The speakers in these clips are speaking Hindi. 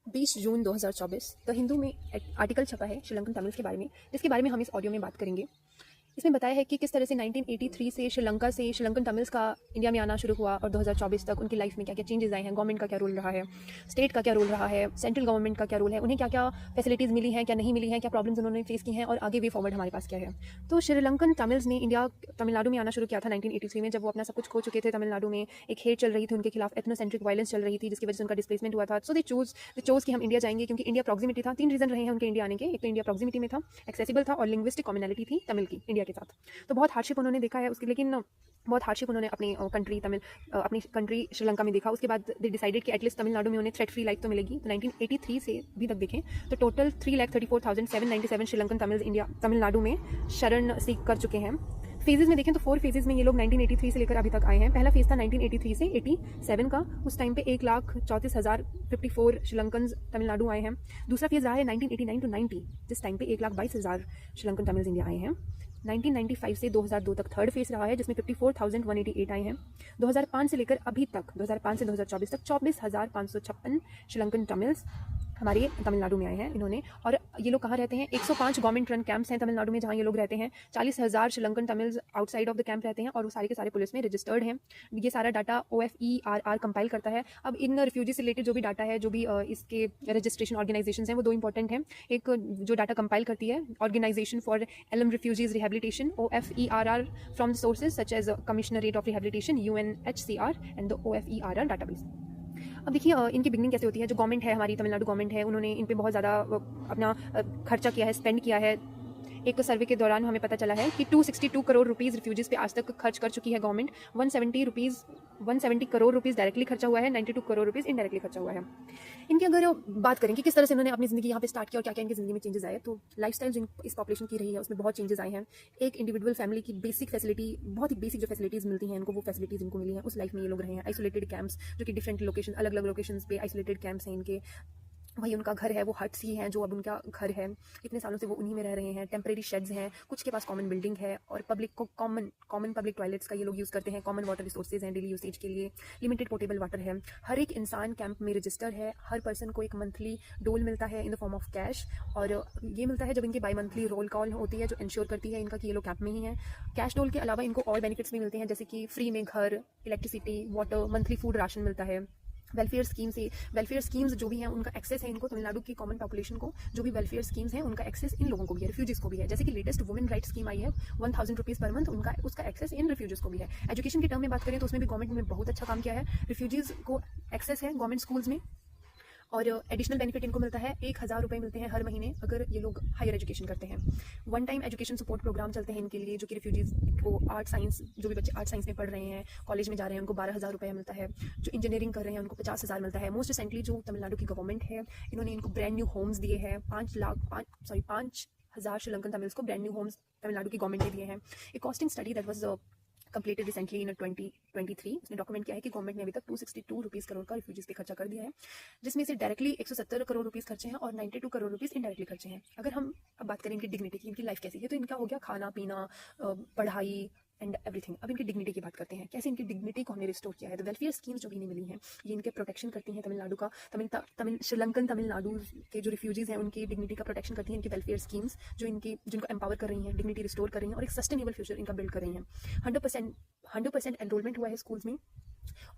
20 जून 2024 द हिंदू में आर्टिकल छपा है श्रीलंकन तमिल्स के बारे में, जिसके बारे में हम इस ऑडियो में बात करेंगे। इसमें बताया है कि किस तरह से 1983 से श्रीलंका से श्रीलंकन तमिल्स का इंडिया में आना शुरू हुआ और 2024 तक उनकी लाइफ में क्या क्या चेंजेस आए हैं, गवर्नमेंट का क्या रोल रहा है, स्टेट का क्या रोल रहा है, सेंट्रल गवर्नमेंट का क्या रोल है, उन्हें क्या क्या फैसिलिटीज़ मिली हैं, क्या नहीं मिली हैं, क्या प्रॉब्लम्स उन्होंने फेस की हैं और आगे वे फॉरवर्ड हमारे पास क्या है। तो श्रीलंकन तमिल्स ने इंडिया तमिलनाडु में आना शुरू किया था 1983 में, जब वो अपना सब कुछ खो चुके थे। तमिलनाडु में एक हेट चल रही थी उनके खिलाफ, एथनोसेंट्रिक वायलेंस चल रही थी, जिसकी वजह से उनका डिस्प्लेसमेंट हुआ था। सो दे चोज कि हम इंडिया जाएंगे, क्योंकि इंडिया प्रॉक्सिमिटी था। 3 रीजन रहे हैं उनके इंडिया आने के। एक तो इंडिया प्रॉक्सिमिटी में था, एक्सेसिबल था और लिंग्विस्टिक कॉमनैलिटी थी तमिल की इंडिया के साथ। तो बहुत हार्डशिप उन्होंने देखा है उसकी, लेकिन बहुत हार्डशिप उन्होंने अपनी कंट्री श्रीलंका में देखा। उसके बाद दे डिसाइडेड कि एटलीस्ट तमिलनाडु में उन्हें थ्रेट फ्री लाइफ तो मिलेगी। तो 1983 से अभी तक देखें तो total 3,34,797 Sri Lankan Tamils India Tamil Nadu में शरण सीख कर चुके हैं। फेजेस में देखें तो 4 फेजेस में ये लोग 1983 से लेकर अभी तक आए हैं। पहला फेज था 1983 से 87 का, उस टाइम पे 1,34,054 श्रीलंकन तमिलनाडु आए हैं। दूसरा फेज रहा है 1989 टू 90, जिस टाइम पे 1,22,000 श्रीलंकन तमिल्स इंडिया आए हैं। 1995 से 2002 तक थर्ड फेज रहा है, जिसमें 54,188 आए हैं। 2005 से लेकर अभी तक 2005 से 2024 तक 24,556 श्रीलंकन तमिल्स हमारे तमिलनाडु में आए हैं इन्होंने। और ये लोग कहाँ रहते हैं? 105 गवर्नमेंट रन कैंप्स हैं तमिलनाडु में जहाँ ये लोग रहते हैं। 40,000 Sri Lankan Tamils outside of the camp रहते हैं और वो सारे के सारे पुलिस में रजिस्टर्ड हैं। ये सारा डाटा OFERR कंपाइल करता है। अब इन रिफ्यूजी से रिलेटेड जो भी डाटा है, जो भी इसके रजिस्ट्रेशन ऑर्गेनाइजेशन हैं, वो 2 इंपॉर्टेंट हैं। एक जो डाटा कंपाइल करती है, organization for Eelam refugees rehabilitation OFERR from the sources such as commissionerate of rehabilitation UNHCR and the OFERR database. अब देखिए इनकी बिगनिंग कैसे होती है। जो गवर्नमेंट है, हमारी तमिलनाडु गवर्नमेंट है, उन्होंने इन पे बहुत ज़्यादा अपना खर्चा किया है, स्पेंड किया है। एक सर्वे के दौरान हमें पता चला है कि 262 करोड़ रुपीज़ रिफ्यूजीज़ पे आज तक खर्च कर चुकी है गवर्नमेंट। 170 करोड़ रुपीज़ डायरेक्टली खर्चा हुआ है, 92 करोड़ रुपीज़ इनडायरेक्टली खर्चा हुआ है। इनकी अगर बात करें कि किस तरह से उन्होंने अपनी ज़िंदगी यहाँ पे स्टार्ट किया और क्या क्या इनकी ज़िंदगी में चेंजेस आए, तो लाइफस्टाइल जो इस पॉपुलेशन की रही है उसमें बहुत चेंजेस आए हैं। एक इंडिविजुअल फैमिली की बेसिक फैसिलिटी, बहुत ही बेसिक जो फैसिलिटीज़ मिलती हैं इनको, वो फैसिलिटीज़ इनको मिली हैं। उस लाइफ में ये लोग रहे हैं। आइसोलेटेड कैंप्स, जो कि डिफरेंट लोकेशन, अलग अलग लोकेशंस पे आइसोलेटेड कैंप्स हैं इनके। वही उनका घर है, वो हट्स ही हैं जो अब उनका घर है। इतने सालों से वो उन्हीं में रह रहे हैं। टेम्परेरी शेड्स हैं, कुछ के पास कॉमन बिल्डिंग है और पब्लिक को कॉमन पब्लिक टॉयलेट्स का ये लोग यूज़ करते हैं। कॉमन वाटर रिसोर्सेज हैं डेली यूसेज के लिए। लिमिटेड पोर्टेबल वाटर है। हर एक इंसान कैंप में रजिस्टर है। हर पर्सन को एक मंथली डोल मिलता है in the form of cash, और ये मिलता है जब इनकी बाई मंथली रोल कॉल होती है, जो इंश्योर करती है इनका कि ये लोग कैंप में ही हैं। कैश डोल के अलावा इनको और बेनिफिट्स भी मिलते हैं, जैसे कि फ्री में घर, electricity, water, monthly food ration मिलता है। वेलफेयर स्कीम्स जो भी हैं उनका एक्सेस है इनको। तमिलनाडु की कॉमन पॉपुलेशन को जो भी वेलफेयर स्कीम्स हैं उनका एक्सेस इन लोगों को भी है, रिफ्यूजीज़ को भी है। जैसे कि लेटेस्ट वुमेन राइट स्कीम आई है 1,000 रुपीज़ पर मंथ, उसका एक्सेस इन रिफ्यूजीज़ को भी है। एजुकेशन के टर्म में बात करें तो उसमें भी गवर्नमेंट ने बहुत अच्छा काम किया है। रिफ्यूजीज़ को एक्सेस है गवर्नमेंट स्कूल्स में, और एडिशनल बेनिफिट इनको मिलता है 1,000 रुपये मिलते हैं हर महीने अगर ये लोग हायर एजुकेशन करते हैं। One time education support programme चलते हैं इनके लिए, जो कि रिफ्यूजीज़ को आर्ट साइंस, जो भी बच्चे आर्ट साइंस में पढ़ रहे हैं, कॉलेज में जा रहे हैं, उनको 12,000 रुपये मिलता है। जो इंजीनियरिंग कर रहे हैं उनको 50,000 मिलता है। मोस्ट रिसेंटली जो तमिलनाडु की गवर्नमेंट है, इन्होंने इनको ब्रांड न्यू होम्स दिए हैं। 5,000 श्रीलंकन तमिल्स को ब्रांड न्यू होम्स तमिलनाडु की गवर्नमेंट ने दिए हैं। एक costing study that was completed recently in 2023, उसने डॉक्यूमेंट किया है कि गवर्नमेंट ने अभी तक 262 रुपीज़ करोड़ का रिफ्यूजीज़ पे खर्चा कर दिया है, जिसमें से डायरेक्टली 170 करोड़ रुपीज़ खर्चे हैं और 92 करोड़ रुपीज़ इनडायरेक्टली खर्चे हैं। अगर हम अब बात करें इनकी डिग्निटी की, इनकी लाइफ कैसी है, तो इनका हो गया खाना पीना, पढ़ाई एंड एवरीथिंग। अब इनकी डिग्निटी की बात करते हैं, कैसे इनकी डिग्निटी को हमने रिस्टोर किया है। तो वेलफेयर स्कीम्स जो भी इन्हें मिली हैं, ये इनके प्रोटेक्शन करती हैं तमिलनाडु का, श्रीलंकन तमिलनाडु के जो रिफ्यूजीज़ हैं उनकी डिग्निटी का प्रोटेक्शन करती हैं इनकी वेलफेयर स्कीम्स, जिनको एम्पावर कर रही हैं, डिग्निटी रिस्टोर कर रही हैं और एक सस्टेनेबल फ्यूचर इनका बिल्ड कर रही हैं। 100% एनरोलमेंट हुआ है स्कूल्स में,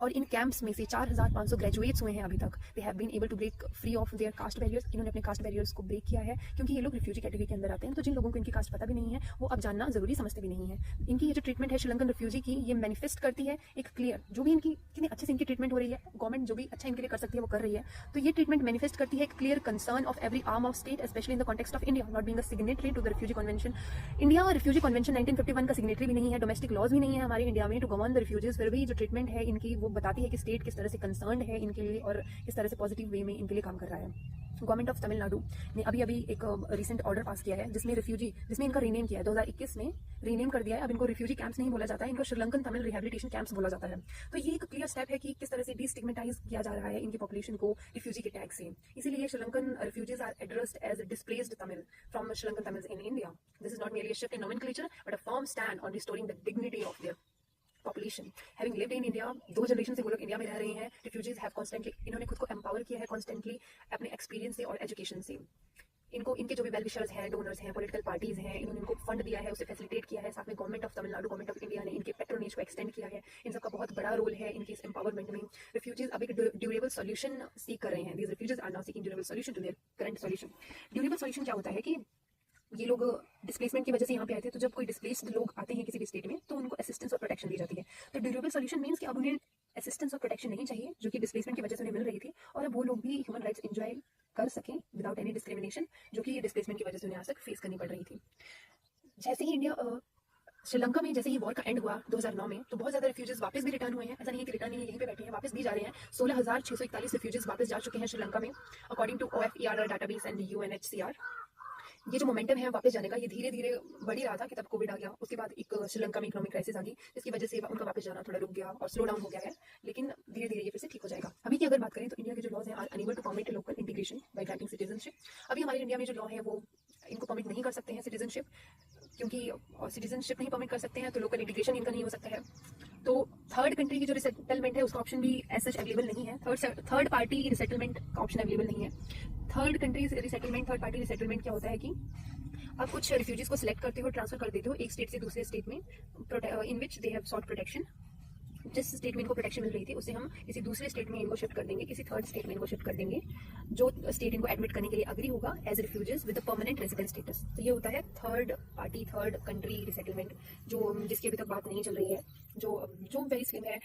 और इन कैंप्स में से 4,500 ग्रेजुएट्स हुए हैं अभी तक। They have been able to break free of their caste barriers. इन्होंने अपने कास्ट बैरियर्स को ब्रेक किया है, क्योंकि ये लोग रिफ्यूजी कैटेगरी के अंदर आते हैं। तो जिन लोगों को इनकी कास्ट पता भी नहीं है, वो अब जानना जरूरी समझते भी नहीं है। इनकी ये जो ट्रीटमेंट है श्रीलंकन रिफ्यूजी की, ये मैनिफेस्ट करती है एक क्लियर, जो भी इनकी कितनी अच्छे से इनकी ट्रीटमेंट हो रही है, गवर्नमेंट जो भी अच्छा इनके लिए कर सकती है वो कर रही है। तो ये ट्रीटमेंट मैनिफेस्ट करती है एक clear concern of every arm of state, specially in the context of India not being a signatory to the refugee convention. India refugee convention 1951 का सिग्नेटरी भी नहीं है, डोमेस्टिक लॉज भी नहीं है हमारे इंडिया में टू गवर्न द रिफ्यूजीज। फिर भी जो ट्रीटमेंट है इनकी, वो बताती है कि स्टेट किस तरह से कंसर्न है इनके लिए और किस तरह से पॉजिटिव वे में इनके लिए काम कर रहा है। गवर्नमेंट ऑफ तमिलनाडु ने अभी एक रिसेंट ऑर्डर पास किया है, जिसमें इनका रीनेम किया है, 2021 में रीनेम कर दिया है। अब इनको रिफ्यूजी कैंप्स नहीं बोला जाता है, इनको श्रीलंकन तमिल रिहेबिलिटेशन कैंप्स बोला जाता है। तो ये एक क्लियर स्टेप है कि किस तरह से डिस्टिग्मेटाइज किया जा रहा है इनकी पॉपुलेशन को रिफ्यूजी के टैग से। इसीलिए Sri Lankan refugees are addressed as displaced Tamil from Sri Lankan Tamils in India. This is not merely a shift in nomenclature but a firm stand on restoring the dignity of their population having lived in India, 2 generation से वो लोग इंडिया में रह रहे हैं। रिफ्यूजीज हैव कॉन्स्टेंटली, इन्होंने खुद को एम्पावर किया है कॉन्स्टेंटली अपने एक्सपीरियंस से और एजुकेशन से। इनको इनके जो भी वेल विशर्स हैं, डोनर्स हैं, पॉलिटिकल पार्टीज हैं, इन्होंने इनको फंड दिया है, उसे फैसिलिटेट किया है। साथ में government of Tamil Nadu, government of India ने इनके पेट्रोनेज को एक्सटेंड किया है। इन सबका बहुत बड़ा रोल है इनकी इस एम्पावरमेंट में। रिफ्यूजीज अब एक ड्यूरेबल सॉल्यूशन सीख कर रहे हैं। These refugees are now seeking durable solution to their current solution. Durable solution क्या होता है कि ये लोग डिस्प्लेसमेंट की वजह से यहाँ पे आए थे, तो जब कोई डिस्प्लेस्ड लोग आते हैं किसी भी स्टेट में तो उनको असिस्टेंस और प्रोटेक्शन दी जाती है। तो ड्यूरेबल सॉल्यूशन मीन्स कि अब उन्हें असिस्टेंस और प्रोटेक्शन नहीं चाहिए जो कि डिस्प्लेसमेंट की वजह से उन्हें मिल रही थी, और अब वो लोग भी ह्यूमन राइट्स एंजॉय कर सकें विदाउट एनी डिस्क्रिमिनेशन, जो कि डिस्प्लेसमेंट की वजह से उन्हें आज तक फेस करनी पड़ रही थी। जैसे ही इंडिया श्रीलंका में जैसे ही वॉर का एंड हुआ 2009 में, तो बहुत ज़्यादा रिफ्यूजीज वापस भी रिटर्न हुए हैं। ऐसा नहीं है कि रिटर्न नहीं, यहीं पे बैठे हैं, वापस भी जा रहे हैं। 16,641 रिफ्यूजीज वापस जा चुके हैं श्रीलंका में, according to OFERR database and UNHCR। ये जो मोमेंटम है वापस जाने का, ये धीरे धीरे बढ़ ही रहा था कि तब कोविड आ गया। उसके बाद एक श्रीलंका में इकोनॉमिक क्राइसिस आ गई, जिसकी वजह से उनका वापस जाना थोड़ा रुक गया और स्लो डाउन हो गया है, लेकिन धीरे धीरे ये फिर से ठीक हो जाएगा। अभी की अगर बात करें तो इंडिया के जो लॉज हैं are unable to permit local integration by granting citizenship. अभी हमारे इंडिया में जो लॉ है वो इनको परमिट नहीं कर सकते हैं सिटीजनशिप, क्योंकि सिटीजनशिप नहीं परमिट कर सकते हैं तो लोकल इंटीग्रेशन इनका नहीं हो सकता है। तो थर्ड कंट्री की जो रिसेटलमेंट है उसका ऑप्शन भी एज सच अवेलेबल नहीं है। थर्ड पार्टी रिसेटलमेंट का ऑप्शन अवेलेबल नहीं है। Third country resettlement, third party resettlement क्या होता है कि आप कुछ रिफ्यूजीज को सिलेक्ट करते हो, ट्रांसफर कर देते हो एक स्टेट से दूसरे स्टेट में, इन विच दे हैव सॉट प्रोटेक्शन। जिस स्टेट में इनको प्रोटेक्शन मिल रही थी उससे हम किसी दूसरे स्टेट में इनको शिफ्ट कर देंगे, किसी थर्ड स्टेट में इनको शिफ्ट कर देंगे, जो स्टेट इनको एडमिट करने के लिए अग्री होगा as refugees with permanent resident status. तो ये होता है third party, third country resettlement, जो जिसकी अभी तक बात नहीं चल रही है, जो वेरी स्लिम है।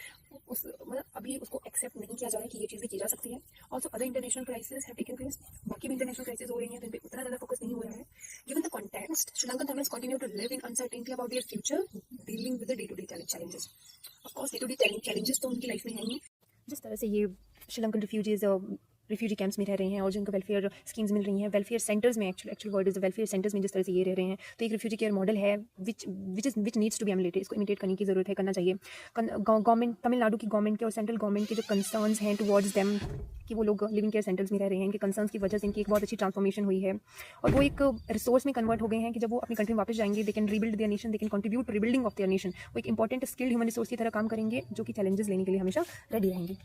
उस मतलब अभी उसको एक्सेप्ट नहीं किया जा रहा है कि ये चीज़ें की जा सकती है। Also other international crisis have taken place, बाकी भी इंटरनेशनल क्राइसिस हो रही हैं तो इन पर उतना ज़्यादा फोकस नहीं हो रहा है। Given the context, Sri Lankan Tamils continue to live in uncertainty about their future, dealing with the day to day challenges. Of course day to day challenges तो उनकी लाइफ में है ही। जिस तरह से ये श्रीलंकन रिफ्यूजीज रिफ्यूजी कैंप्स में रह रहे हैं और जिनको वेलफेयर स्कीम्स मिल रही हैं, वेलफेयर सेंटर्स में, actual word is welfare centres में जिस तरह से ये रह रहे हैं, तो एक रिफ्यूजी केयर मॉडल है which needs to be emulated. इसको इमिटेट करने की ज़रूरत है, करना चाहिए। गवर्नमेंट, तमिलनाडु की गवर्नमेंट के और सेंट्रल गवर्नमेंट के जो कंसर्न्स हैं टुवर्ड्स देम कि वो लोग लिविंग केयर सेंटर्स में रह रहे हैं, इनके कंसर्न्स की वजह से इनकी एक बहुत अच्छी ट्रांसफॉर्मेशन हुई है और वो एक रिसोर्स में कन्वर्ट हो गए हैं कि जब वो अपनी कंट्री में वापस जाएंगे they can rebuild their nation, they can contribute to rebuilding of their nation. वो एक इंपॉर्टेंट स्किल्ड ह्यूमन रिसोर्स की तरह काम करेंगे जो कि चैलेंजेस लेने के लिए हमेशा रेडी रहेंगे।